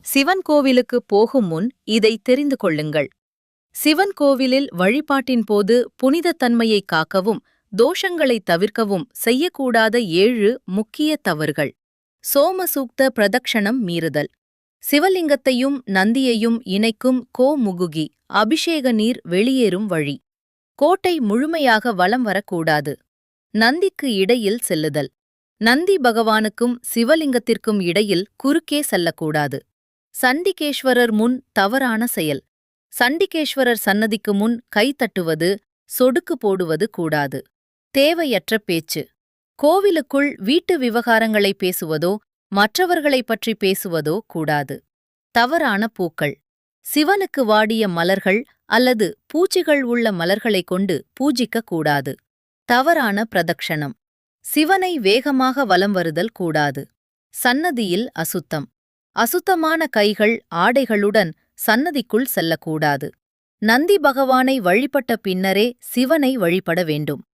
சிவன் கோவிலுக்கு போகும் முன் இதை தெரிந்து கொள்ளுங்கள். சிவன் கோவிலில் வழிபாட்டின் போது புனிதத்தன்மையை காக்கவும் தோஷங்களை தவிர்க்கவும் செய்யக்கூடாத 7 முக்கிய தவறுகள். சோமசூக்த பிரதக்ஷணம் மீறுதல். சிவலிங்கத்தையும் நந்தியையும் இணைக்கும் கோமுகுகி அபிஷேக நீர் வெளியேறும் வழி. கோட்டை முழுமையாக வலம் வரக்கூடாது. நந்திக்கு இடையில் செல்லுதல். நந்தி பகவானுக்கும் சிவலிங்கத்திற்கும் இடையில் குறுக்கே செல்லக்கூடாது. சண்டிகேஸ்வரர் முன் தவறான செயல். சண்டிகேஸ்வரர் சன்னதிக்கு முன் கைதட்டுவது, சொடுக்கு போடுவது கூடாது. தேவையற்ற பேச்சு. கோவிலுக்குள் வீட்டு விவகாரங்களை பேசுவதோ மற்றவர்களைப் பற்றி பேசுவதோ கூடாது. தவறான பூக்கள். சிவனுக்கு வாடிய மலர்கள் அல்லது பூச்சிகள் உள்ள மலர்களைக் கொண்டு பூஜிக்க கூடாது. தவறான பிரதக்ஷணம். சிவனை வேகமாக வலம் வருதல் கூடாது. சன்னதியில் அசுத்தம். அசுத்தமான கைகள் ஆடைகளுடன் சன்னதிக்குள் செல்லக்கூடாது. நந்தி பகவானை வழிபட்ட பின்னரே சிவனை வழிபட வேண்டும்.